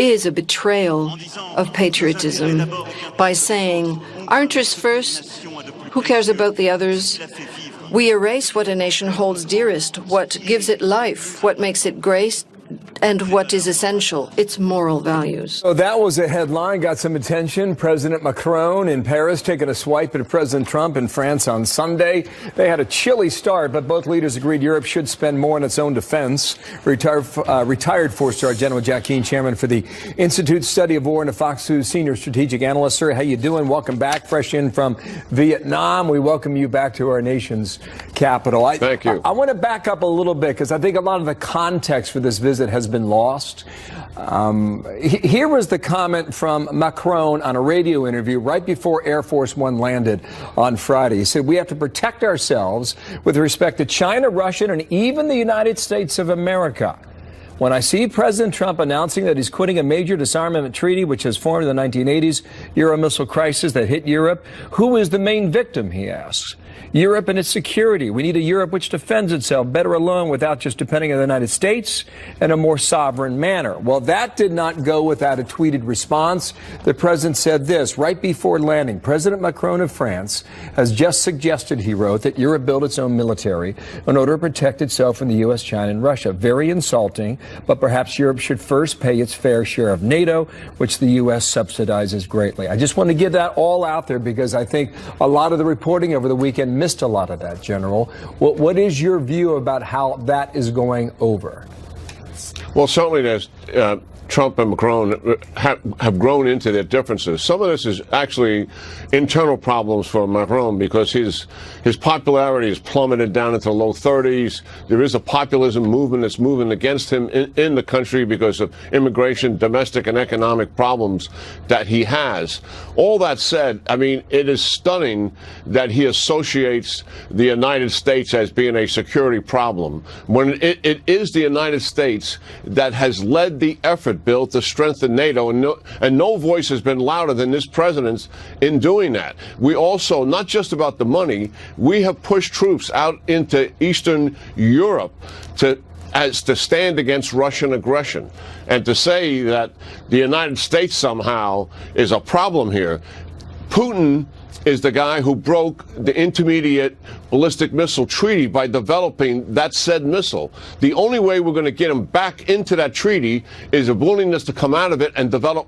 is a betrayal of patriotism by saying, our interests first, who cares about the others? We erase what a nation holds dearest, what gives it life, what makes it great, and what is essential, its moral values. So that was a headline, got some attention. President Macron in Paris taking a swipe at President Trump in France on Sunday. They had a chilly start, but both leaders agreed Europe should spend more on its own defense. Retired four-star General Jack Keane, chairman for the Institute Study of War and a Fox News senior strategic analyst. Sir, how you doing? Welcome back, fresh in from Vietnam. We welcome you back to our nation's capital. Thank you. I want to back up a little bit because I think a lot of the context for this visit has been lost. Here was the comment from Macron on a radio interview right before Air Force One landed on Friday. He said, we have to protect ourselves with respect to China, Russia, and even the United States of America. When I see President Trump announcing that he's quitting a major disarmament treaty which has formed in the 1980s Euro missile crisis that hit Europe, who is the main victim, he asks. Europe and its security. We need a Europe which defends itself better alone without just depending on the United States in a more sovereign manner. Well, that did not go without a tweeted response. The president said this right before landing. President Macron of France has just suggested, he wrote, that Europe build its own military in order to protect itself from the U.S., China, and Russia. Very insulting, but perhaps Europe should first pay its fair share of NATO, which the U.S. subsidizes greatly. I just want to get that all out there because I think a lot of the reporting over the weekend missed a lot of that, General. What is your view about how that is going over? Well, certainly there's Trump and Macron have grown into their differences. Some of this is actually internal problems for Macron because his popularity has plummeted down into the low 30s. There is a populism movement that's moving against him in the country because of immigration, domestic and economic problems that he has. All that said, I mean, it is stunning that he associates the United States as being a security problem when it is the United States that has led the effort, Bill, to strengthen NATO, and no voice has been louder than this president's in doing that. We also, not just about the money, we have pushed troops out into Eastern Europe to stand against Russian aggression. And to say that the United States somehow is a problem here, Putin is the guy who broke the Intermediate Ballistic Missile Treaty by developing that said missile. The only way we're going to get him back into that treaty is a willingness to come out of it and develop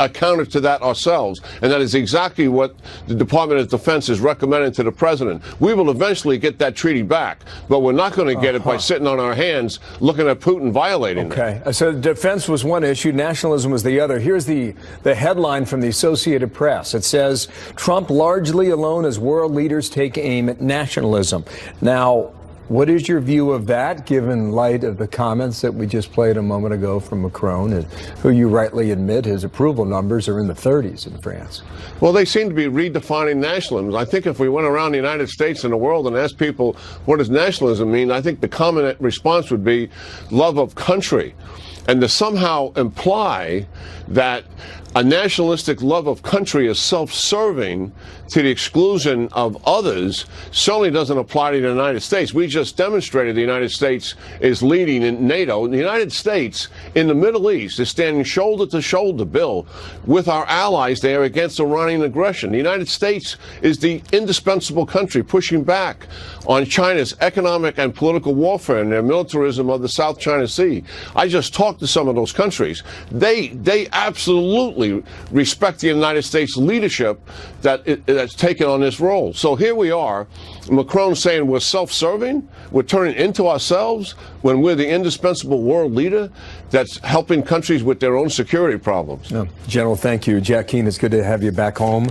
a counter to that ourselves. And that is exactly what the Department of Defense is recommending to the president. We will eventually get that treaty back, but we're not going to get it by sitting on our hands looking at Putin violating it. Okay, so defense was one issue, nationalism was the other. Here's the headline from the Associated Press. It says, Trump largely alone as world leaders take aim at nationalism. Now, what is your view of that, given light of the comments that we just played a moment ago from Macron, who you rightly admit his approval numbers are in the 30s in France? Well, they seem to be redefining nationalism. I think if we went around the United States and the world and asked people, what does nationalism mean? I think the common response would be love of country. And to somehow imply that a nationalistic love of country is self-serving to the exclusion of others certainly doesn't apply to the United States. We just demonstrated the United States is leading in NATO. The United States in the Middle East is standing shoulder to shoulder, Bill, with our allies there against Iranian aggression. The United States is the indispensable country pushing back on China's economic and political warfare and their militarism of the South China Sea. I just talked to some of those countries. They absolutely respect the United States leadership that's taken on this role. So here we are, Macron saying we're self-serving, we're turning into ourselves when we're the indispensable world leader that's helping countries with their own security problems. No. General, thank you. Jack Keane, it's good to have you back home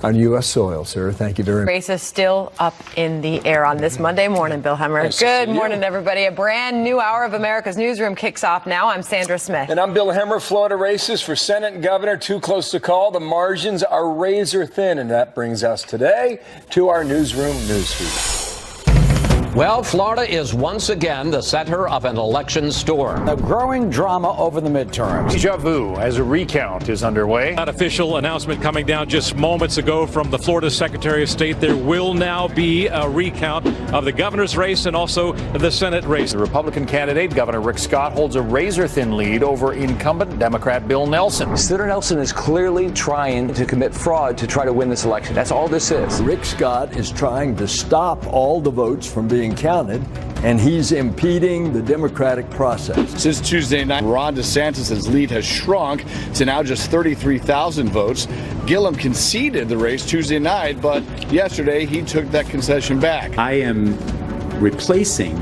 on U.S. soil, sir. Thank you very much. Race is still up in the air on this Monday morning, Bill Hemmer. Nice Good morning, everybody. A brand new hour of America's Newsroom kicks off now. I'm Sandra Smith. And I'm Bill Hemmer. Florida races for Senate and Governor, too close to call. The margins are razor thin, and that brings us today to our Newsroom newsfeed. Well, Florida is once again the center of an election storm. A growing drama over the midterms. Deja vu as a recount is underway. An official announcement coming down just moments ago from the Florida Secretary of State. There will now be a recount of the governor's race and also the Senate race. The Republican candidate, Governor Rick Scott, holds a razor-thin lead over incumbent Democrat Bill Nelson. Senator Nelson is clearly trying to commit fraud to try to win this election. That's all this is. Rick Scott is trying to stop all the votes from being counted, and he's impeding the democratic process. Since Tuesday night, Ron DeSantis' lead has shrunk to now just 33,000 votes. Gillum conceded the race Tuesday night, but yesterday he took that concession back. I am replacing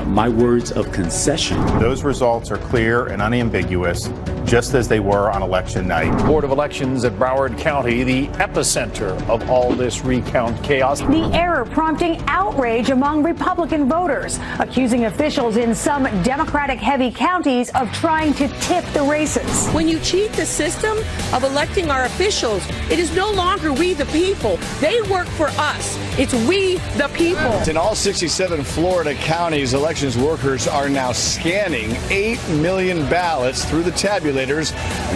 my words of concession. Those results are clear and unambiguous, just as they were on election night. Board of Elections at Broward County, the epicenter of all this recount chaos. The error prompting outrage among Republican voters, accusing officials in some Democratic-heavy counties of trying to tip the races. When you cheat the system of electing our officials, it is no longer we the people. They work for us. It's we the people. In all 67 Florida counties, elections workers are now scanning 8 million ballots through the tabulators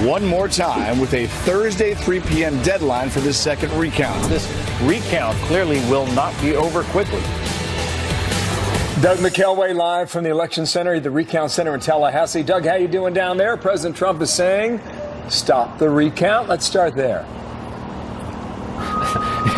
one more time with a Thursday 3 p.m. deadline for this second recount. This recount clearly will not be over quickly. Doug McKelway live from the Election Center, the Recount Center in Tallahassee. Doug, how you doing down there? President Trump is saying, stop the recount. Let's start there.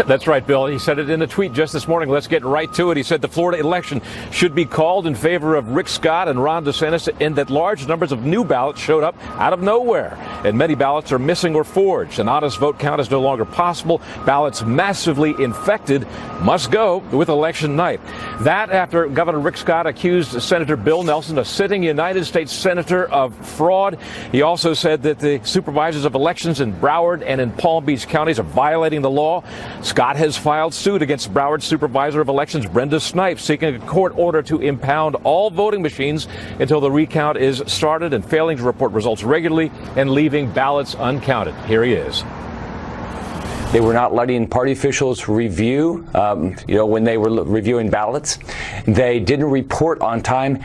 That's right, Bill. He said it in a tweet just this morning. Let's get right to it. He said the Florida election should be called in favor of Rick Scott and Ron DeSantis, and that large numbers of new ballots showed up out of nowhere. And many ballots are missing or forged. An honest vote count is no longer possible. Ballots massively infected must go with election night. That after Governor Rick Scott accused Senator Bill Nelson, a sitting United States senator, of fraud. He also said that the supervisors of elections in Broward and in Palm Beach counties are violating the law. Scott has filed suit against Broward Supervisor of Elections Brenda Snipes, seeking a court order to impound all voting machines until the recount is started and failing to report results regularly and leaving ballots uncounted. Here he is. They were not letting party officials review, when they were reviewing ballots. They didn't report on time.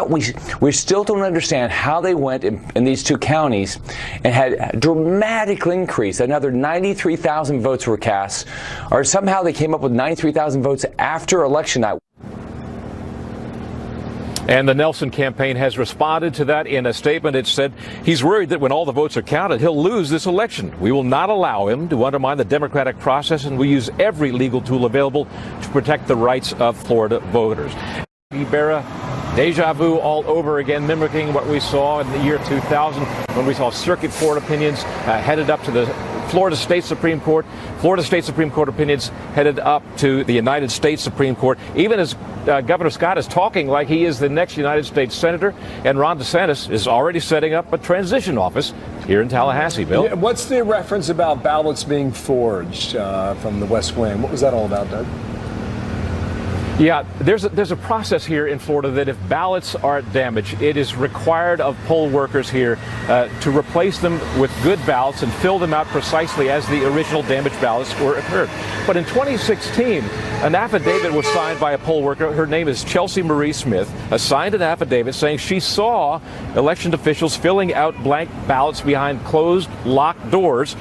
We still don't understand how they went in these two counties and had a dramatic increase. Another 93,000 votes were cast, or somehow they came up with 93,000 votes after election night. And the Nelson campaign has responded to that in a statement. It said he's worried that when all the votes are counted, he'll lose this election. We will not allow him to undermine the democratic process, and we use every legal tool available to protect the rights of Florida voters. Ibarra, deja vu all over again, mimicking what we saw in the year 2000 when we saw circuit court opinions headed up to the Florida State Supreme Court. Florida State Supreme Court opinions headed up to the United States Supreme Court, even as Governor Scott is talking like he is the next United States Senator, and Ron DeSantis is already setting up a transition office here in Tallahassee, Bill. Yeah, what's the reference about ballots being forged from the West Wing? What was that all about, Doug? Yeah, there's a process here in Florida that if ballots are damaged, it is required of poll workers here to replace them with good ballots and fill them out precisely as the original damaged ballots occurred. But in 2016, an affidavit was signed by a poll worker. Her name is Chelsea Marie Smith, signed an affidavit saying she saw election officials filling out blank ballots behind closed, locked doors.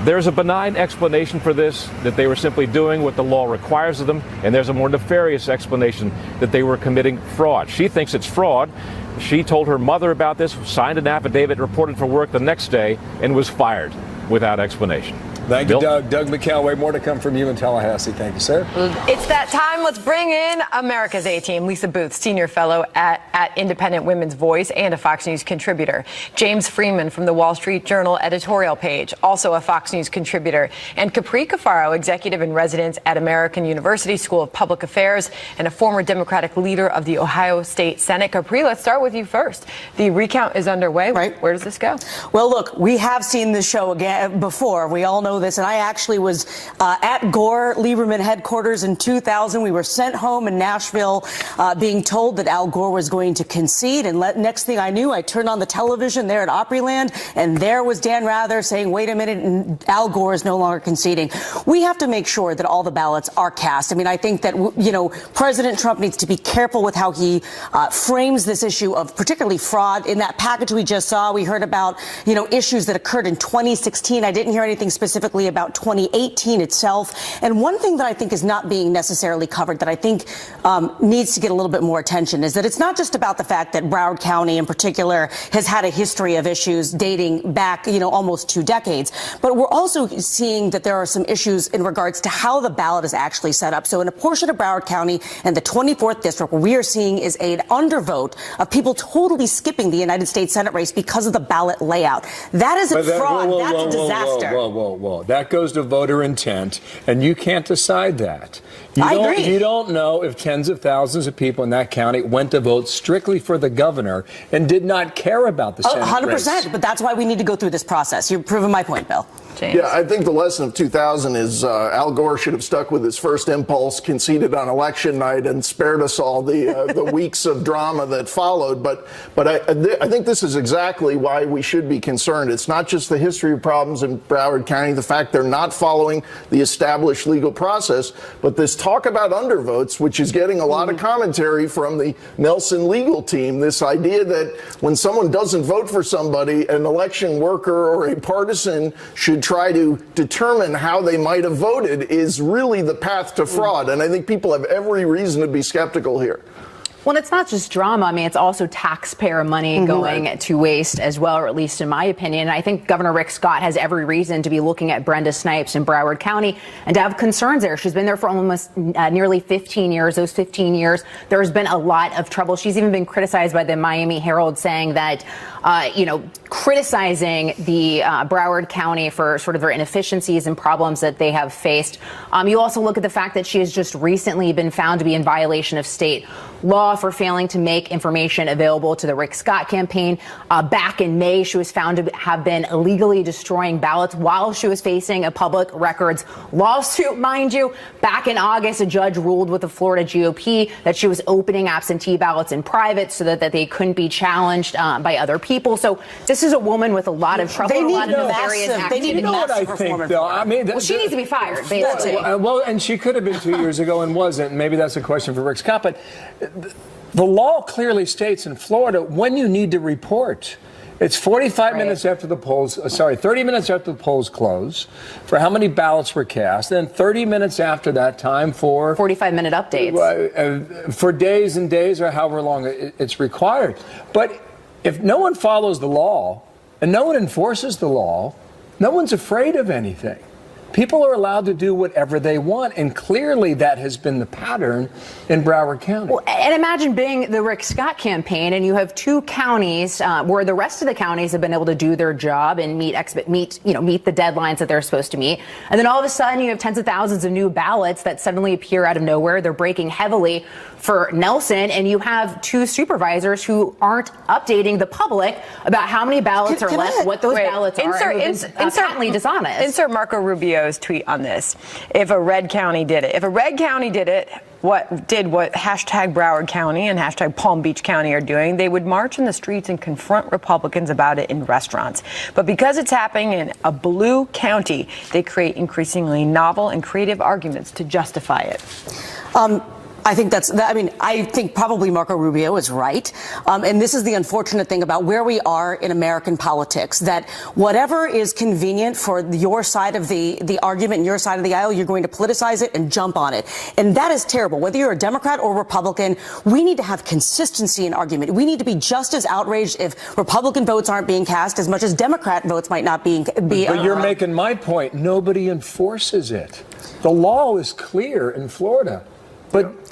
There's a benign explanation for this, that they were simply doing what the law requires of them, and there's a more nefarious explanation that they were committing fraud. She thinks it's fraud. She told her mother about this, signed an affidavit, reported for work the next day, and was fired without explanation. Thank you, Doug. Doug McKelway. More to come from you in Tallahassee. Thank you, sir. It's that time. Let's bring in America's A-Team. Lisa Booth, senior fellow at Independent Women's Voice and a Fox News contributor. James Freeman from the Wall Street Journal editorial page, also a Fox News contributor. And Capri Cafaro, executive in residence at American University School of Public Affairs and a former Democratic leader of the Ohio State Senate. Capri, let's start with you first. The recount is underway. Right. Where does this go? Well, look, we have seen this show again before. We all know know this, and I actually was at Gore Lieberman headquarters in 2000. We were sent home in Nashville being told that Al Gore was going to concede. And next thing I knew, I turned on the television there at Opryland, and there was Dan Rather saying, wait a minute, and Al Gore is no longer conceding. We have to make sure that all the ballots are cast. I mean, I think that, President Trump needs to be careful with how he frames this issue of particularly fraud. In that package we just saw, we heard about, issues that occurred in 2016. I didn't hear anything specifically about 2018 itself. And one thing that I think is not being necessarily covered that I think needs to get a little bit more attention is that it's not just about the fact that Broward County in particular has had a history of issues dating back, almost 2 decades. But we're also seeing that there are some issues in regards to how the ballot is actually set up. So in a portion of Broward County and the 24th district, what we are seeing is an undervote of people totally skipping the United States Senate race because of the ballot layout. That isn't fraud. That's a disaster. Whoa. That goes to voter intent, and you can't decide that. I agree. You don't know if tens of thousands of people in that county went to vote strictly for the governor and did not care about the Senate 100%, race. but that's why we need to go through this process. You're proving my point, Bill. James. Yeah, I think the lesson of 2000 is Al Gore should have stuck with his first impulse, conceded on election night, and spared us all the weeks of drama that followed. But I think this is exactly why we should be concerned. It's not just the history of problems in Broward County, the fact they're not following the established legal process, but this talk about undervotes, which is getting a lot of commentary from the Nelson legal team, this idea that when someone doesn't vote for somebody, an election worker or a partisan should try to determine how they might have voted is really the path to fraud. And I think people have every reason to be skeptical here. Well, it's not just drama. I mean, it's also taxpayer money going to waste as well, or at least in my opinion. I think Governor Rick Scott has every reason to be looking at Brenda Snipes in Broward County and to have concerns there. She's been there for almost nearly 15 years. Those 15 years, there has been a lot of trouble. She's even been criticized by the Miami Herald saying that, criticizing the Broward County for sort of their inefficiencies and problems that they have faced. You also look at the fact that she has just recently been found to be in violation of state law for failing to make information available to the Rick Scott campaign. Back in May, she was found to have been illegally destroying ballots while she was facing a public records lawsuit, mind you. Back in August, a judge ruled with the Florida GOP that she was opening absentee ballots in private so that they couldn't be challenged by other people. So this is a woman with a lot of trouble. They need a lot of nefarious activity. What I think, though, I mean, well, she needs to be fired, basically. Well, and she could have been 2 years ago and wasn't. Maybe that's a question for Rick Scott. But the law clearly states in Florida when you need to report. It's 45 minutes after the polls, 30 minutes after the polls close for how many ballots were cast, and 30 minutes after that time for 45-minute updates. For days and days or however long it's required. But if no one follows the law and no one enforces the law, no one's afraid of anything. People are allowed to do whatever they want, and clearly that has been the pattern in Broward County. Well, and imagine being the Rick Scott campaign, and you have 2 counties where the rest of the counties have been able to do their job and meet the deadlines that they're supposed to meet, and then all of a sudden you have tens of thousands of new ballots that suddenly appear out of nowhere. They're breaking heavily for Nelson, and you have 2 supervisors who aren't updating the public about how many ballots are left, what those ballots are. Certainly dishonest. Insert Marco Rubio's tweet on this. If a red county did it, what hashtag Broward County and hashtag Palm Beach County are doing, they would march in the streets and confront Republicans about it in restaurants. But because it's happening in a blue county, they create increasingly novel and creative arguments to justify it. I think I think probably Marco Rubio is right. And this is the unfortunate thing about where we are in American politics, that whatever is convenient for your side of the argument and your side of the aisle, you're going to politicize it and jump on it. And that is terrible. Whether you're a Democrat or Republican, we need to have consistency in argument. We need to be just as outraged if Republican votes aren't being cast as much as Democrat votes might not be. But you're making my point. Nobody enforces it. The law is clear in Florida.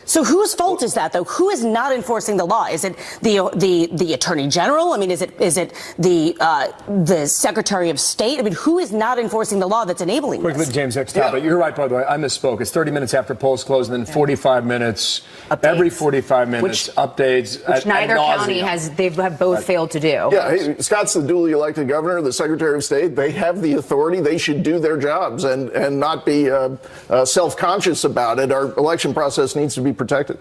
So whose fault is that, though? Who is not enforcing the law? Is it the Attorney General? I mean, is it the Secretary of State? I mean, who is not enforcing the law that's enabling Quickly, this? James, next topic. You're right, by the way. I misspoke. It's 30 minutes after polls close, and then 45 minutes. Updates. Every 45 minutes, updates. Which neither county has. They have both failed to do. Yeah, hey, Scott's the duly elected governor, the Secretary of State. They have the authority. They should do their jobs and not be self-conscious about it. Our election process needs to be protected.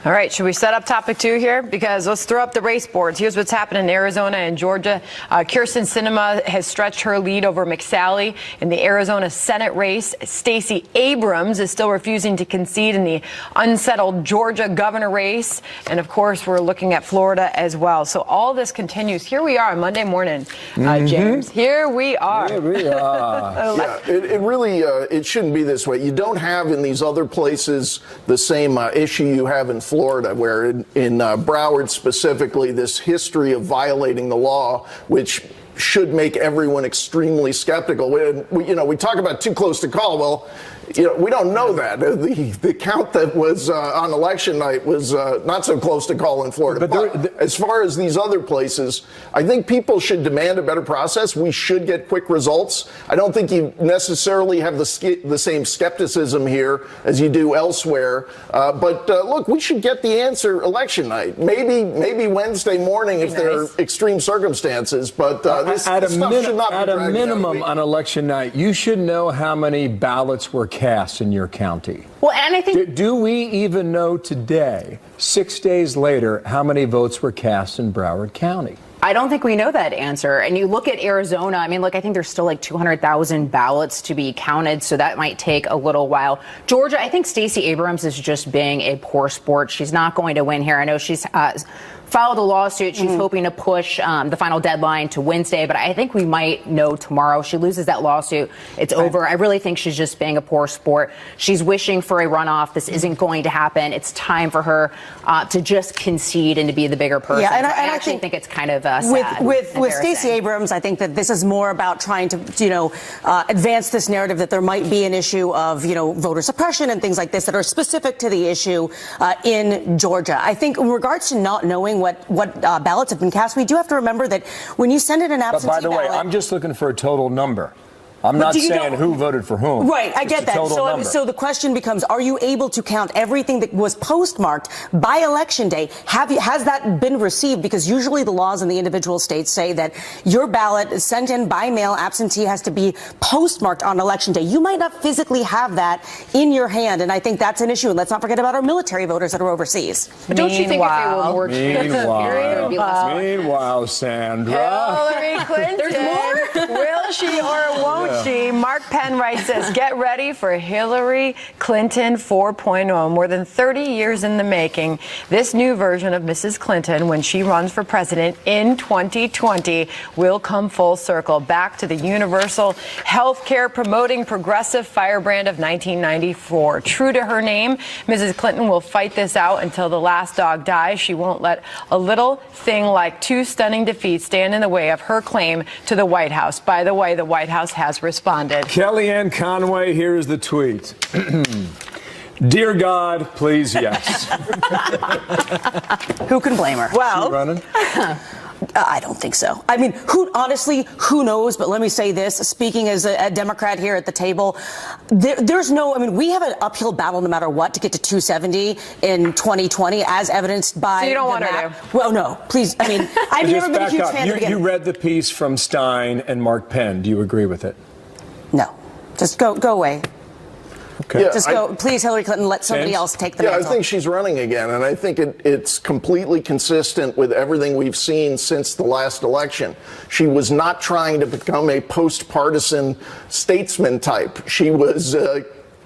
All right, should we set up topic 2 here? Because let's throw up the race boards. Here's what's happening in Arizona and Georgia. Kirsten Sinema has stretched her lead over McSally in the Arizona Senate race. Stacey Abrams is still refusing to concede in the unsettled Georgia governor race. And of course, we're looking at Florida as well. So all this continues. Here we are on Monday morning, James. Here we are. Here we are. Yeah, it really it shouldn't be this way. You don't have in these other places the same issue you have in Florida, where in Broward specifically, this history of violating the law, which should make everyone extremely skeptical. We talk about too close to call. Well, we don't know that. The count that was on election night was not so close to call in Florida. But as far as these other places, I think people should demand a better process. We should get quick results. I don't think you necessarily have the same skepticism here as you do elsewhere. But look, we should get the answer election night. Maybe Wednesday morning if there are extreme circumstances. But this at stuff should not be at a dragged minimum out. on election night, you should know how many ballots were cast in your county. Well, and I think do we even know today, 6 days later, how many votes were cast in Broward County? I don't think we know that answer. And you look at Arizona, I mean, look, I think there's still like 200,000 ballots to be counted, so that might take a little while. Georgia, I think Stacey Abrams is just being a poor sport. She's not going to win here. I know she's filed a lawsuit. She's hoping to push the final deadline to Wednesday, but I think we might know tomorrow. She loses that lawsuit, it's over. I really think she's just being a poor sport. She's wishing for a runoff. This isn't going to happen. It's time for her to just concede and to be the bigger person. Yeah, and I actually think it's kind of sad. With Stacey Abrams, I think that this is more about trying to, advance this narrative that there might be an issue of, voter suppression and things like this that are specific to the issue in Georgia. I think in regards to not knowing what ballots have been cast, we do have to remember that when you send in an absentee But by the way, ballot, I'm just looking for a total number. I'm not saying who voted for whom. Right, I get that. So the question becomes, are you able to count everything that was postmarked by Election Day? Has that been received? Because usually the laws in the individual states say that your ballot sent in by mail absentee has to be postmarked on Election Day. You might not physically have that in your hand, and I think that's an issue. And let's not forget about our military voters that are overseas. But don't you think if they were more Meanwhile, Sandra. Hillary Clinton. There's more? Will she or won't she? Mark Penn writes this: get ready for Hillary Clinton 4.0. More than 30 years in the making, this new version of Mrs. Clinton, when she runs for president in 2020, will come full circle back to the universal health care promoting progressive firebrand of 1994. True to her name, Mrs. Clinton will fight this out until the last dog dies. She won't let a little thing like 2 stunning defeats stand in the way of her claim to the White House. By the way, the White House has responded. Kellyanne Conway, here's the tweet. Dear God, please, yes. Who can blame her? Well, running? I don't think so. I mean, who knows? But let me say this, speaking as a Democrat here at the table, there's no, I mean, we have an uphill battle no matter what to get to 270 in 2020, as evidenced by So you don't want her to? Well, no, please. I mean, I've never been a huge fan of You read the piece from Stein and Mark Penn. Do you agree with it? No. Just go away. Okay. Yeah, Just go, please, Hillary Clinton, let somebody else take the mantle. I think she's running again, and I think it's completely consistent with everything we've seen since the last election. She was not trying to become a post-partisan statesman type. She was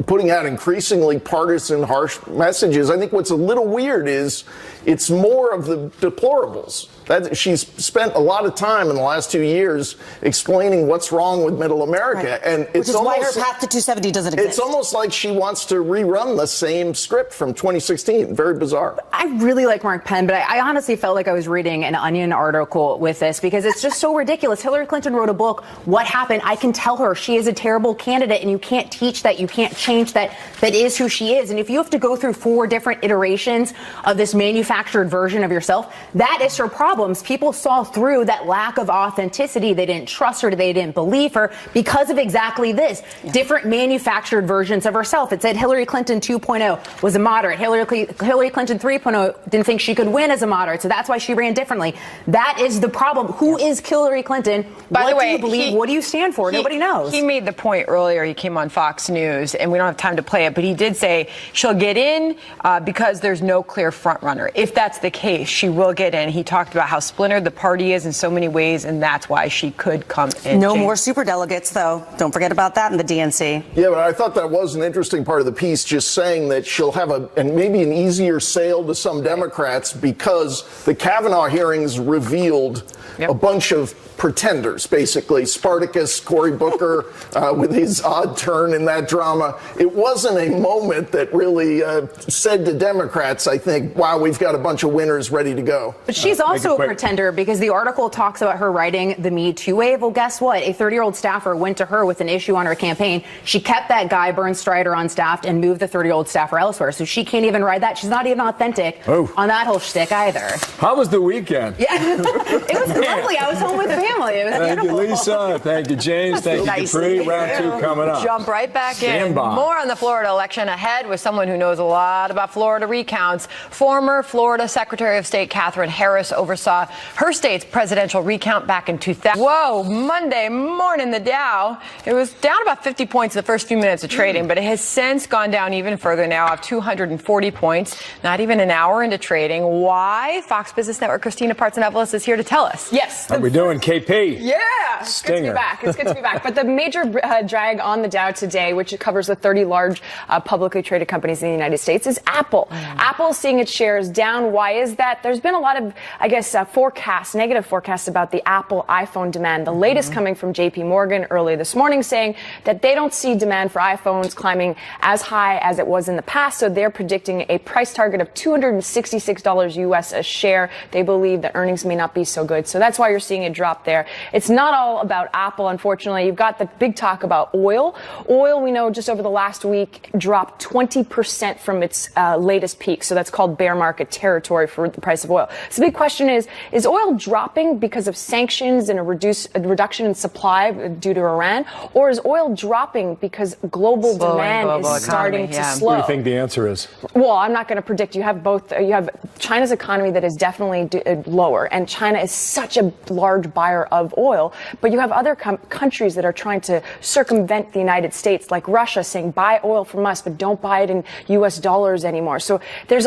putting out increasingly partisan, harsh messages. I think what's a little weird is it's more of the deplorables. She's spent a lot of time in the last 2 years explaining what's wrong with Middle America, and which is why her path to 270 doesn't exist. It's almost like she wants to rerun the same script from 2016. Very bizarre. I really like Mark Penn, but I honestly felt like I was reading an Onion article with this because it's just so ridiculous. Hillary Clinton wrote a book, What Happened? I can tell her she is a terrible candidate, and you can't teach that. You can't change that. That is who she is. And if you have to go through 4 different iterations of this manufactured version of yourself, that is her problems. People saw through that lack of authenticity. They didn't trust her. They didn't believe her because of exactly this. Different manufactured versions of herself. It said Hillary Clinton 2.0 was a moderate. Hillary Clinton 3.0 didn't think she could win as a moderate, so that's why she ran differently. That is the problem. Who is Hillary Clinton? By the way, what do you believe? What do you stand for? Nobody knows. He made the point earlier. He came on Fox News, and we don't have time to play it, but he did say she'll get in because there's no clear front runner. If that's the case, she will get in. He talked about how splintered the party is in so many ways, and that's why she could come in. No more superdelegates, though. Don't forget about that in the DNC. Yeah, but I thought that was an interesting part of the piece, just saying that she'll have maybe an easier sail to some Democrats because the Kavanaugh hearings revealed a bunch of pretenders, basically. Spartacus, Cory Booker, with his odd turn in that drama. It wasn't a moment that really said to Democrats, I think, wow, we've got a bunch of winners ready to go. But she's also a pretender because the article talks about her writing the Me Too wave. Well, guess what? A 30-year-old staffer went to her with an issue on her campaign. She kept that guy, Bernd Strider, on staff and moved the 30-year-old staffer elsewhere. So she can't even ride that. She's not even authentic on that whole shtick either. How was the weekend? Yeah, it was lovely. I was home with family. It was Thank beautiful. you, Lisa. Thank you, James. Thank you, Capri. Round 2 coming up. Jump right back Stand in. by. More on the Florida election ahead with someone who knows a lot about Florida recounts. Former Florida Secretary of State Katherine Harris oversaw her state's presidential recount back in 2000. Whoa, Monday morning, the Dow, it was down about 50 points in the first few minutes of trading, but it has since gone down even further now, up 240 points, not even an hour into trading. Why? Fox Business Network Christina Partsinevelos is here to tell us. Yes. How are we doing, KP? Yeah. It's good to be back. It's good to be back. But the major drag on the Dow today, which covers the 30 large publicly traded companies in the United States, is Apple. Apple seeing its shares down. Why is that? There's been a lot of, I guess, negative forecasts about the Apple iPhone demand. The latest coming from JP Morgan early this morning saying that they don't see demand for iPhones climbing as high as it was in the past. So they're predicting a price target of $266 US a share. They believe that earnings may not be so good. So that's why you're seeing a drop there. It's not all about Apple, unfortunately. You've got the big talk about oil. Oil, we know, just over the last week dropped 20% from its latest peak. So that's called bear market territory for the price of oil. So the big question is oil dropping because of sanctions and a reduction in supply due to Iran? Or is oil dropping because global demand is starting to slow? What do you think the answer is? Well, I'm not going to predict. You have both. You have China's economy that is definitely lower, and China is such a large buyer of oil. But you have other countries that are trying to circumvent the United States, like Russia saying, buy oil from us, but don't buy it in U.S. dollars anymore. So there's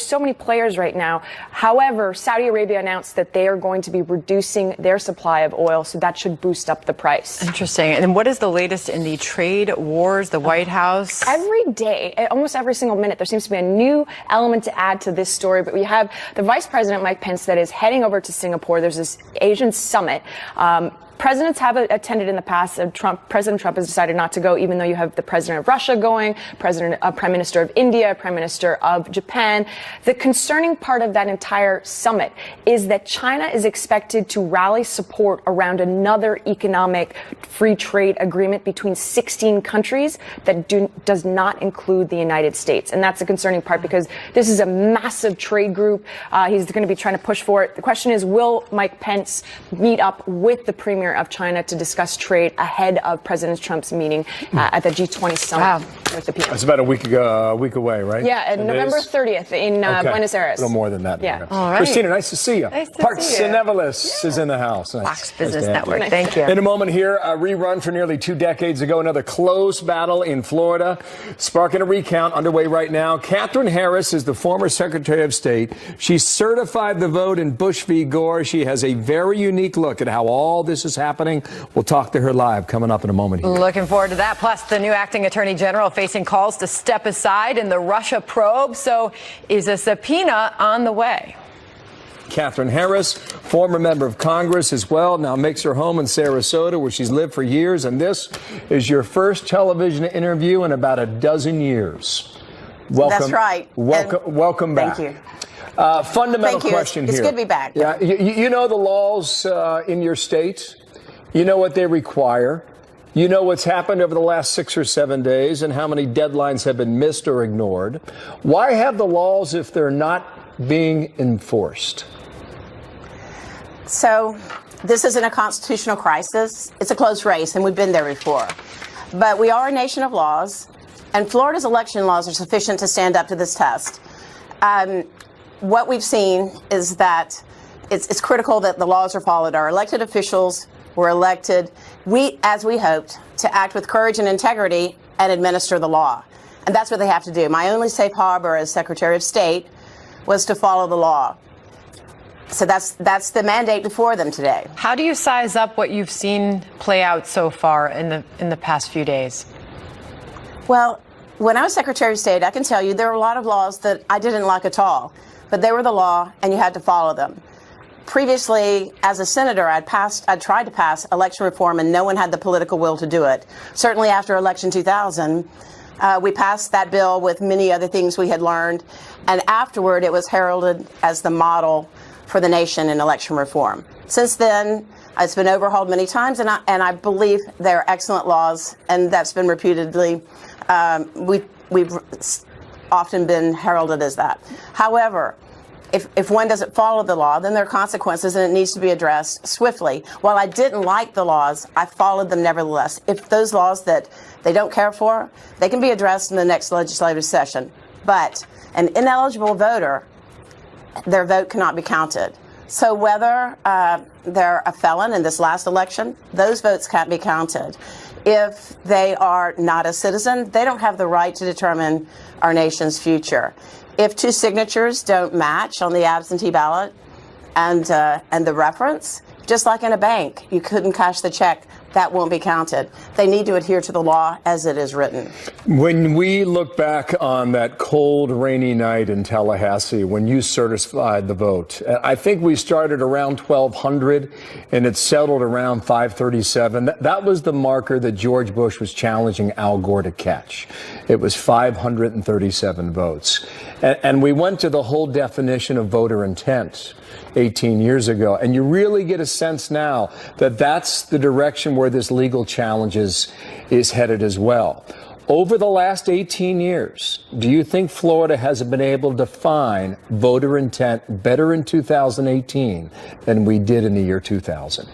so many players right now. However, Saudi Arabia announced that they are going to be reducing their supply of oil, so that should boost up the price. Interesting. And what is the latest in the trade wars, the White House? Every day, almost every single minute, there seems to be a new element to add to this story. But we have the Vice President, Mike Pence, that is heading over to Singapore. There's this Asian summit. Presidents have attended in the past. President Trump has decided not to go, even though you have the president of Russia going, Prime Minister of India, Prime Minister of Japan. The concerning part of that entire summit is that China is expected to rally support around another economic free trade agreement between 16 countries that does not include the United States. And that's a concerning part because this is a massive trade group. He's going to be trying to push for it. The question is, will Mike Pence meet up with the Premier of China to discuss trade ahead of President Trump's meeting at the G20 summit with the PM. That's about a week away, right? Yeah, November 30th in Buenos Aires. A little more than that. Yeah. All right. Christina, nice to see you. Nice to see you. Partsinevelos is in the house. Fox Business Network. Thank you. In a moment here, a rerun for nearly 2 decades ago, another close battle in Florida, sparking a recount underway right now. Katherine Harris is the former Secretary of State. She certified the vote in Bush v. Gore. She has a very unique look at how all this is happening. We'll talk to her live coming up in a moment here. Looking forward to that. Plus, the new acting attorney general facing calls to step aside in the Russia probe. So is a subpoena on the way? Katherine Harris, former member of Congress as well, now makes her home in Sarasota, where she's lived for years. And this is your first television interview in about a dozen years. Welcome. That's right. Welcome back. Thank you. Fundamental question here. It's good to be back. Yeah, you know the laws in your state. You know what they require. You know what's happened over the last 6 or 7 days and how many deadlines have been missed or ignored. Why have the laws if they're not being enforced? So this isn't a constitutional crisis. It's a close race, and we've been there before. But we are a nation of laws, and Florida's election laws are sufficient to stand up to this test. What we've seen is that it's critical that the laws are followed. Our elected officials were elected, as we hoped, to act with courage and integrity and administer the law. And that's what they have to do. My only safe harbor as Secretary of State was to follow the law. So that's the mandate before them today. How do you size up what you've seen play out so far in the past few days? Well, when I was Secretary of State, I can tell you there were a lot of laws that I didn't like at all, but they were the law and you had to follow them. Previously, as a senator, I'd tried to pass election reform, and no one had the political will to do it. Certainly after Election 2000, we passed that bill with many other things we had learned, and afterward it was heralded as the model for the nation in election reform. Since then, it's been overhauled many times, and I believe they're excellent laws, and that's been reputedly, we've often been heralded as that. However, if one doesn't follow the law, then there are consequences, and it needs to be addressed swiftly. While I didn't like the laws, I followed them nevertheless. If those laws that they don't care for, they can be addressed in the next legislative session. But an ineligible voter, their vote cannot be counted. So whether they're a felon in this last election, those votes can't be counted. If they are not a citizen, they don't have the right to determine our nation's future. If two signatures don't match on the absentee ballot and the reference, just like in a bank, you couldn't cash the check, that won't be counted. They need to adhere to the law as it is written. When we look back on that cold, rainy night in Tallahassee, when you certified the vote, I think we started around 1200 and it settled around 537. That was the marker that George Bush was challenging Al Gore to catch. It was 537 votes. And we went to the whole definition of voter intent 18 years ago. And you really get a sense now that that's the direction where this legal challenge is headed as well. Over the last 18 years, do you think Florida has been able to define voter intent better in 2018 than we did in the year 2000?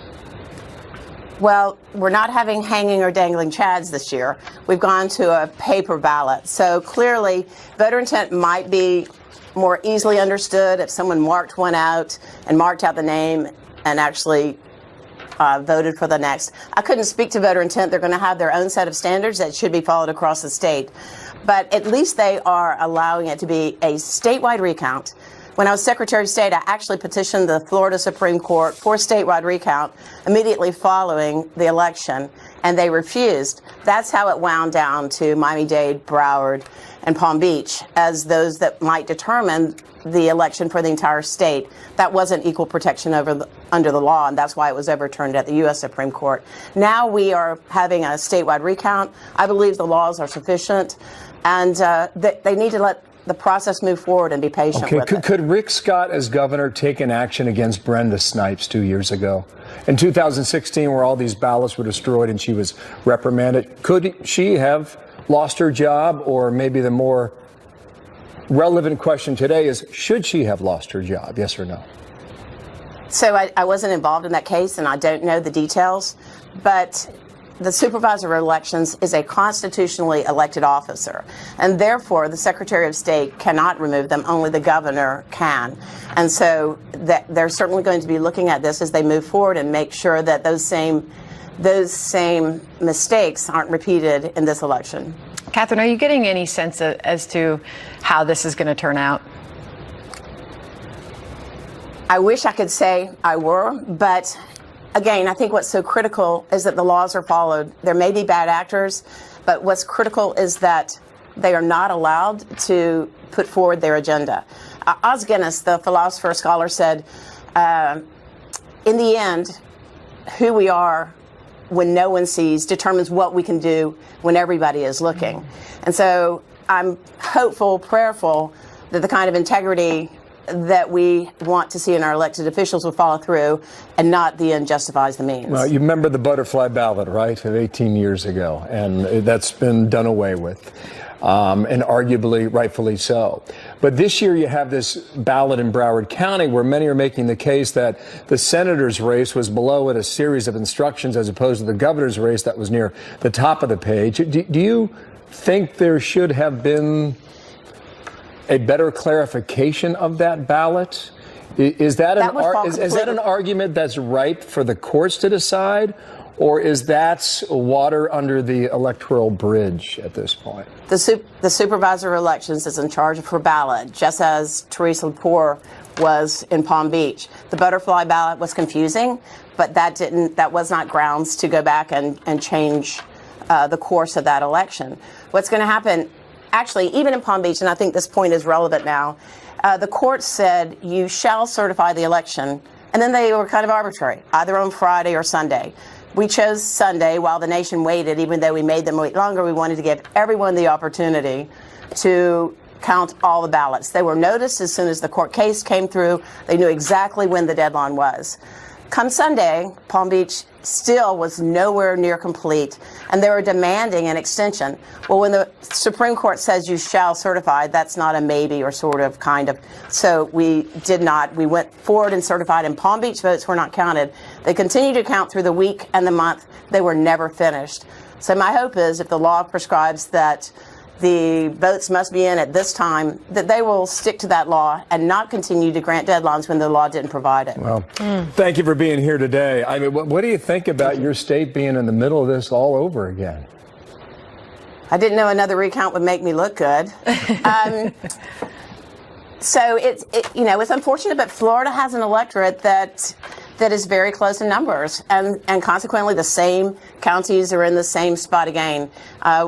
Well, we're not having hanging or dangling chads this year. We've gone to a paper ballot. So clearly, voter intent might be more easily understood if someone marked one out and marked out the name and actually voted for the next. I couldn't speak to voter intent. They're going to have their own set of standards that should be followed across the state. But at least they are allowing it to be a statewide recount. When I was Secretary of State, I actually petitioned the Florida Supreme Court for statewide recount immediately following the election, and they refused. That's how it wound down to Miami-Dade, Broward, and Palm Beach as those that might determine the election for the entire state. That wasn't equal protection under the law, and that's why it was overturned at the U.S. Supreme Court. Now we are having a statewide recount. I believe the laws are sufficient, and they need to let the process move forward and be patient with it. Could Rick Scott, as governor, take an action against Brenda Snipes 2 years ago? In 2016, where all these ballots were destroyed and she was reprimanded, could she have lost her job? Or maybe the more relevant question today is, should she have lost her job? Yes or no? So I wasn't involved in that case, and I don't know the details, but the supervisor of elections is a constitutionally elected officer, and therefore the Secretary of State cannot remove them, only the governor can. And so they're certainly going to be looking at this as they move forward and make sure that those same mistakes aren't repeated in this election. Katherine, are you getting any sense as to how this is going to turn out? I wish I could say I were, but again, I think what's so critical is that the laws are followed. There may be bad actors, but what's critical is that they are not allowed to put forward their agenda. Os Guinness, the philosopher scholar, said, in the end, who we are when no one sees determines what we can do when everybody is looking. And so I'm hopeful, prayerful that the kind of integrity that we want to see in our elected officials will follow through, and not the end justifies the means. Well, you remember the butterfly ballot, right, of 18 years ago, and that's been done away with, and arguably rightfully so. But this year you have this ballot in Broward County where many are making the case that the senator's race was below in a series of instructions as opposed to the governor's race that was near the top of the page. Do you think there should have been a better clarification of that ballot? Is that an argument that's ripe for the courts to decide, or is that water under the electoral bridge at this point? The supervisor of elections is in charge of her ballot, just as Teresa Lepore was in Palm Beach. The butterfly ballot was confusing, but that was not grounds to go back and change the course of that election. What's going to happen? Actually, even in Palm Beach, and I think this point is relevant now, the court said you shall certify the election, and then they were kind of arbitrary, either on Friday or Sunday. We chose Sunday while the nation waited, even though we made them wait longer. We wanted to give everyone the opportunity to count all the ballots. They were noticed as soon as the court case came through. They knew exactly when the deadline was. Come Sunday, Palm Beach still was nowhere near complete, and they were demanding an extension. Well, when the Supreme Court says you shall certify, that's not a maybe or sort of kind of. So we did not. We went forward and certified, and Palm Beach votes were not counted. They continued to count through the week and the month. They were never finished. So my hope is if the law prescribes that the votes must be in at this time, that they will stick to that law and not continue to grant deadlines when the law didn't provide it. Well, thank you for being here today. I mean, what do you think about your state being in the middle of this all over again? I didn't know another recount would make me look good. So it's unfortunate, but Florida has an electorate that is very close in numbers, and consequently the same counties are in the same spot again.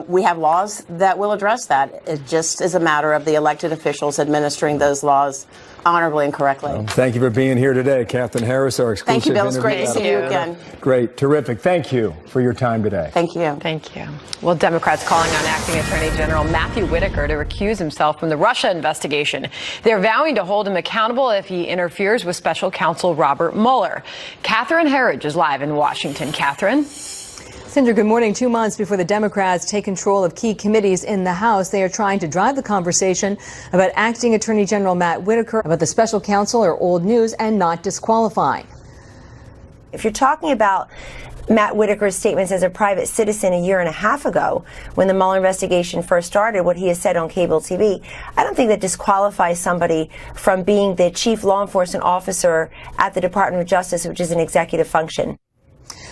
We have laws that will address that. It just is a matter of the elected officials administering those laws honorably and correctly. Well, thank you for being here today, Catherine Harris, our exclusive Thank you, Bill. It's interview. great to see you again. Great, terrific. Thank you for your time today. Thank you. Thank you. Well, Democrats calling on Acting Attorney General Matthew Whitaker to recuse himself from the Russia investigation. They're vowing to hold him accountable if he interferes with special counsel Robert Mueller. Catherine Herridge is live in Washington. Catherine? Sandra, good morning. 2 months before the Democrats take control of key committees in the House, they are trying to drive the conversation about Acting Attorney General Matt Whitaker, about the special counsel are old news and not disqualifying. If you're talking about Matt Whitaker's statements as a private citizen a year and a half ago, when the Mueller investigation first started, what he has said on cable TV, I don't think that disqualifies somebody from being the chief law enforcement officer at the Department of Justice, which is an executive function.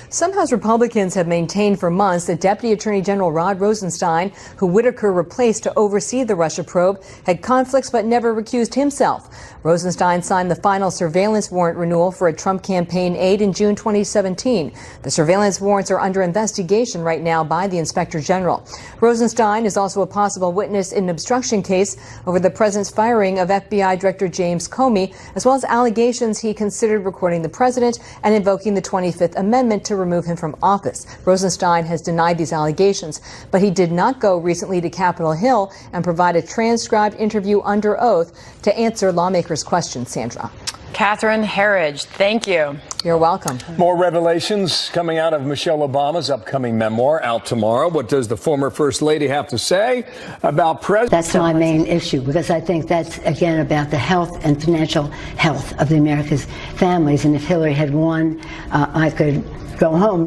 Some House Republicans have maintained for months that Deputy Attorney General Rod Rosenstein, who Whitaker replaced to oversee the Russia probe, had conflicts but never recused himself. Rosenstein signed the final surveillance warrant renewal for a Trump campaign aide in June 2017. The surveillance warrants are under investigation right now by the Inspector General. Rosenstein is also a possible witness in an obstruction case over the president's firing of FBI Director James Comey, as well as allegations he considered recording the president and invoking the 25th Amendment to remove him from office. Rosenstein has denied these allegations, but he did not go recently to Capitol Hill and provide a transcribed interview under oath to answer lawmakers' questions. Sandra. Catherine Herridge, thank you. You're welcome. More revelations coming out of Michelle Obama's upcoming memoir out tomorrow. What does the former First Lady have to say about President? That's my main issue, because I think that's, again, about the health and financial health of the America's families. And if Hillary had won, I could go home.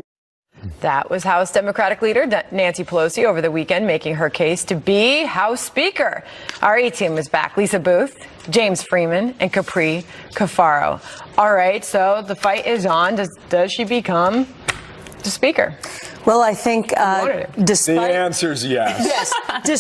That was House Democratic leader Nancy Pelosi over the weekend making her case to be House Speaker. Our A-team is back. Lisa Booth, James Freeman, and Capri Cafaro. All right, so the fight is on. Does she become the Speaker? Well, I think despite the answer is yes.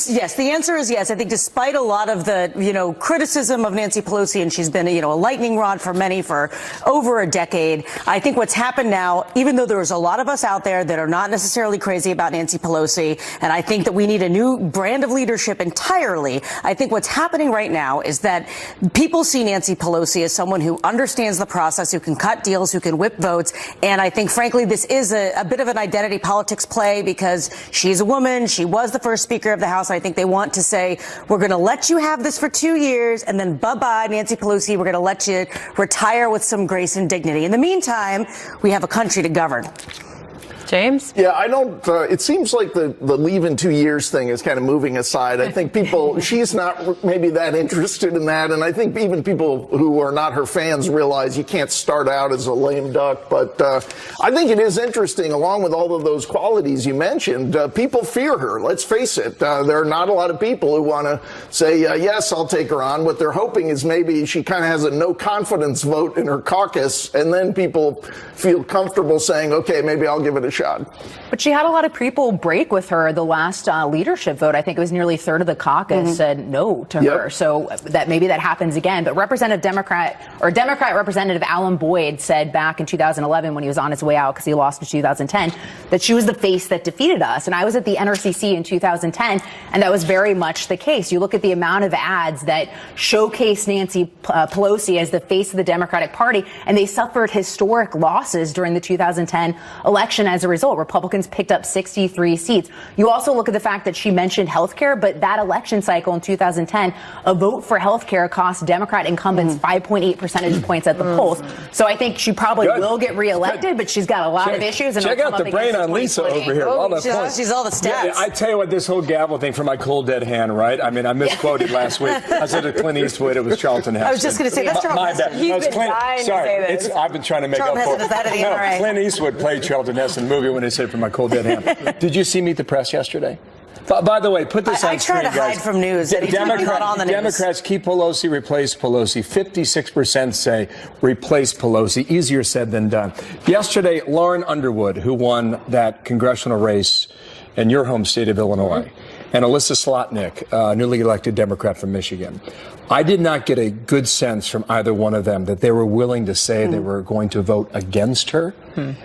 Yes, the answer is yes. I think despite a lot of the criticism of Nancy Pelosi, and she's been a lightning rod for many for over a decade, I think what's happened now, even though there's a lot of us out there that are not necessarily crazy about Nancy Pelosi, and I think that we need a new brand of leadership entirely, I think what's happening right now is that people see Nancy Pelosi as someone who understands the process, who can cut deals, who can whip votes, and I think, frankly, this is a bit of an identity politics play because she's a woman. She was the first Speaker of the House. I think they want to say, we're going to let you have this for 2 years, and then bye-bye, Nancy Pelosi. We're going to let you retire with some grace and dignity. In the meantime, we have a country to govern. James? Yeah, I don't, it seems like the leave in 2 years thing is kind of moving aside. I think she's not maybe that interested in that. And I think even people who are not her fans realize you can't start out as a lame duck. But I think it is interesting, along with all of those qualities you mentioned, people fear her. Let's face it. There are not a lot of people who want to say, yes, I'll take her on. What they're hoping is maybe she kind of has a no confidence vote in her caucus. And then people feel comfortable saying, OK, maybe I'll give it a shot. But she had a lot of people break with her the last leadership vote. I think it was nearly a third of the caucus said no to her. So that maybe that happens again. But Democrat Representative Alan Boyd said back in 2011 when he was on his way out because he lost in 2010 that she was the face that defeated us. And I was at the NRCC in 2010, and that was very much the case. You look at the amount of ads that showcase Nancy Pelosi as the face of the Democratic Party, and they suffered historic losses during the 2010 election as a result. Republicans picked up 63 seats. You also look at the fact that she mentioned health care, but that election cycle in 2010, a vote for health care cost Democrat incumbents 5.8 percentage points at the polls. So I think she probably will get reelected, but she's got a lot of issues. And check out the brain on Lisa over here. She's all the stats. Yeah, I tell you what, this whole gavel thing for my cold dead hand, right? I mean, I misquoted last week. I said to Clint Eastwood, it was Charlton Heston. I was just going to say, that's Charlton Heston. He's been dying to say this. I've been trying to make up for it. Clint Eastwood played Charlton Heston in the movie when he said for my cold dead hand. Did you see Meet the Press yesterday? By the way, put this on screen, guys. I try to hide from news. Democrats keep Pelosi, replace Pelosi. 56% say replace Pelosi. Easier said than done. Yesterday, Lauren Underwood, who won that congressional race in your home state of Illinois, and Alyssa Slotnick, newly elected Democrat from Michigan. I did not get a good sense from either one of them that they were willing to say they were going to vote against her.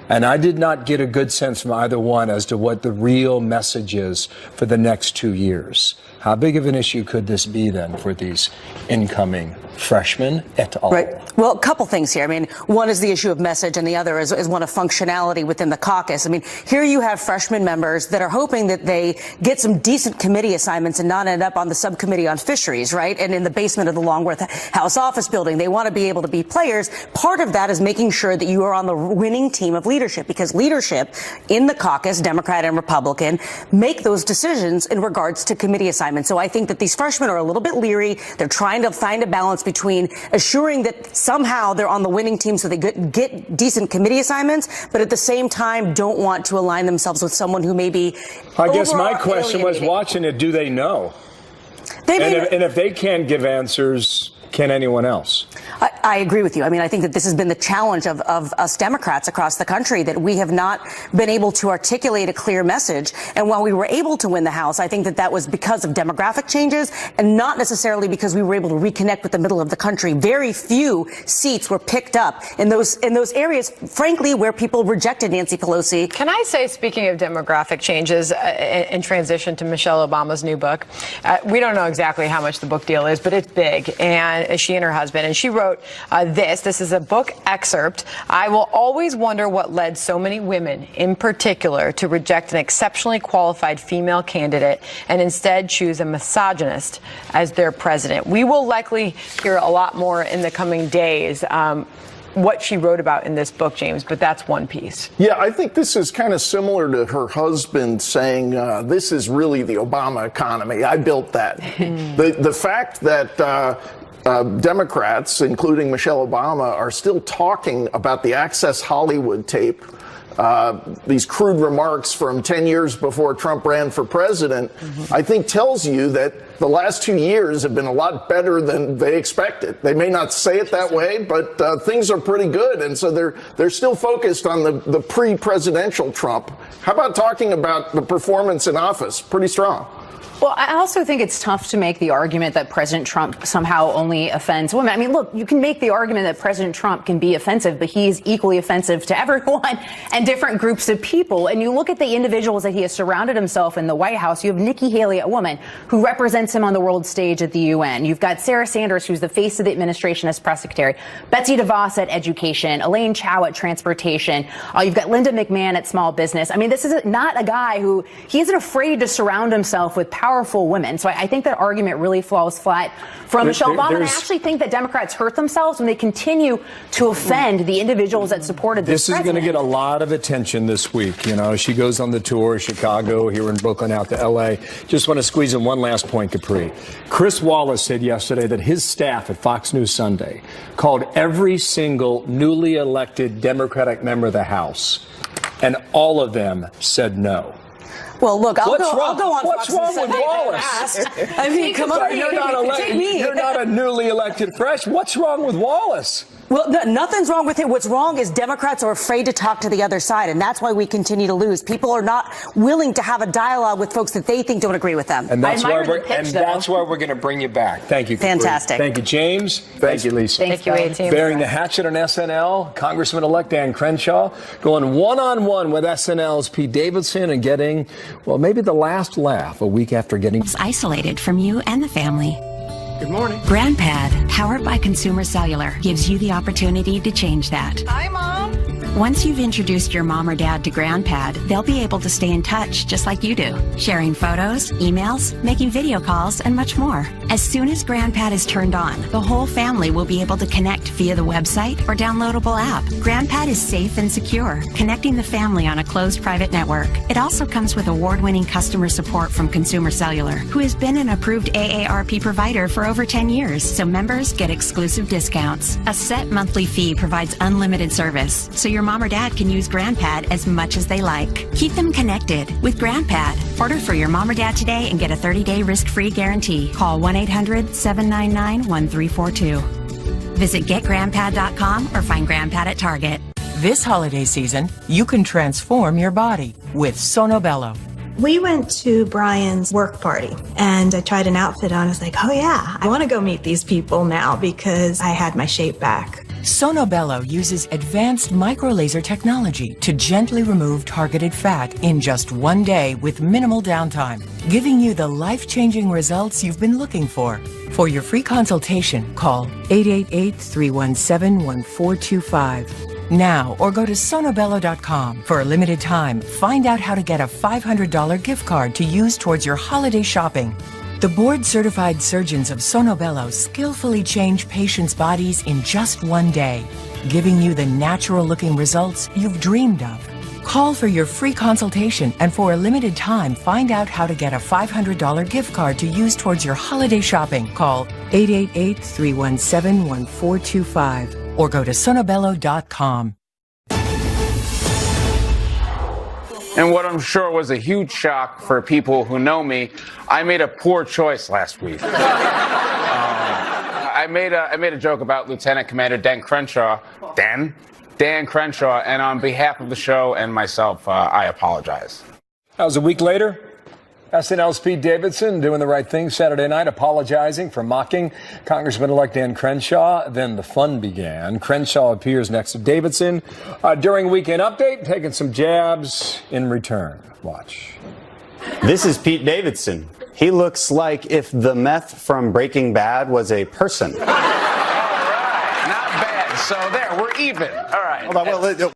And I did not get a good sense from either one as to what the real message is for the next 2 years. How big of an issue could this be then for these incoming freshmen et al.? Right. Well, a couple things here. I mean, one is the issue of message, and the other is one of functionality within the caucus. I mean, here you have freshman members that are hoping that they get some decent committee assignments and not end up on the subcommittee on fisheries, right? And in the basement of the Longworth House office building. They want to be able to be players. Part of that is making sure that you are on the winning team of leadership, because leadership in the caucus, Democrat and Republican, make those decisions in regards to committee assignments. So I think that these freshmen are a little bit leery. They're trying to find a balance between assuring that somehow they're on the winning team so they get decent committee assignments, but at the same time don't want to align themselves with someone who may be I guess my question was, watching it, do they know? And if they can't give answers, can anyone else? I agree with you. I mean, I think that this has been the challenge of us Democrats across the country, that we have not been able to articulate a clear message. And while we were able to win the House, I think that was because of demographic changes and not necessarily because we were able to reconnect with the middle of the country. Very few seats were picked up in those areas, frankly, where people rejected Nancy Pelosi. Can I say, speaking of demographic changes, in transition to Michelle Obama's new book, we don't know exactly how much the book deal is, but it's big. And she and her husband, and she wrote this is a book excerpt. I will always wonder what led so many women in particular to reject an exceptionally qualified female candidate and instead choose a misogynist as their president. We will likely hear a lot more in the coming days what she wrote about in this book, James, but that's one piece. Yeah, I think this is kind of similar to her husband saying, this is really the Obama economy. I built that. The fact that Democrats, including Michelle Obama, are still talking about the Access Hollywood tape these crude remarks from 10 years before Trump ran for president, I think tells you that the last 2 years have been a lot better than they expected. They may not say it that way, but things are pretty good. And so they're still focused on the pre-presidential Trump. How about talking about the performance in office? Pretty strong. Well, I also think it's tough to make the argument that President Trump somehow only offends women. I mean, look, you can make the argument that President Trump can be offensive, but he is equally offensive to everyone and different groups of people. And you look at the individuals that he has surrounded himself in the White House. You have Nikki Haley, a woman who represents him on the world stage at the UN. You've got Sarah Sanders, who's the face of the administration as press secretary. Betsy DeVos at education. Elaine Chao at transportation. You've got Linda McMahon at small business. I mean, this is not a guy who, he isn't afraid to surround himself with powerful women. So I think that argument really falls flat from Michelle Obama. And I actually think that Democrats hurt themselves when they continue to offend the individuals that supported this This is going to get a lot of attention this week. You know, she goes on the tour, Chicago, here in Brooklyn, out to L.A. Just want to squeeze in one last point, Capri. Chris Wallace said yesterday that his staff at Fox News Sunday called every single newly elected Democratic member of the House, and all of them said no. Well, look, I'll go on What's Fox wrong News with Wallace? fast. I mean, come on. You're not elected. You're not a newly elected fresh. What's wrong with Wallace? Well, nothing's wrong with it. What's wrong is Democrats are afraid to talk to the other side, and that's why we continue to lose. People are not willing to have a dialogue with folks that they think don't agree with them. And that's why we're going to bring you back. Thank you, Capri. Fantastic. Thank you, James. Thank you, Lisa. Thank you, A-Team. Bearing the hatchet on SNL, Congressman-elect Dan Crenshaw going one-on-one with SNL's Pete Davidson and getting, well, maybe the last laugh a week after getting isolated from you and the family. Good morning. GrandPad, powered by Consumer Cellular, gives you the opportunity to change that. Hi, Mom. Once you've introduced your mom or dad to GrandPad, they'll be able to stay in touch just like you do, sharing photos, emails, making video calls, and much more. As soon as GrandPad is turned on, the whole family will be able to connect via the website or downloadable app. GrandPad is safe and secure, connecting the family on a closed private network. It also comes with award-winning customer support from Consumer Cellular, who has been an approved AARP provider for over 10 years, so members get exclusive discounts. A set monthly fee provides unlimited service, so your mom or dad can use GrandPad as much as they like. Keep them connected with GrandPad. Order for your mom or dad today and get a 30-day risk-free guarantee. Call 1-800-799-1342. Visit getgrandpad.com or find GrandPad at Target. This holiday season, you can transform your body with Sonobello. We went to Brian's work party and I tried an outfit on. I was like, oh yeah, I want to go meet these people now because I had my shape back. Sonobello uses advanced microlaser technology to gently remove targeted fat in just one day with minimal downtime, giving you the life-changing results you've been looking for. For your free consultation, call 888-317-1425. Now, or go to sonobello.com. For a limited time, find out how to get a $500 gift card to use towards your holiday shopping. The board-certified surgeons of Sonobello skillfully change patients' bodies in just one day, giving you the natural-looking results you've dreamed of. Call for your free consultation, and for a limited time, find out how to get a $500 gift card to use towards your holiday shopping. Call 888-317-1425 or go to sonobello.com. And what I'm sure was a huge shock for people who know me, I made a poor choice last week. I made a joke about Lieutenant Commander Dan Crenshaw, and on behalf of the show and myself, I apologize. That was a week later. SNL's Pete Davidson doing the right thing Saturday night, apologizing for mocking Congressman-elect Dan Crenshaw. Then the fun began. Crenshaw appears next to Davidson during Weekend Update, taking some jabs in return. Watch. This is Pete Davidson. He looks like if the meth from Breaking Bad was a person. All right, not bad. So there, we're even. All right. Hold on, well,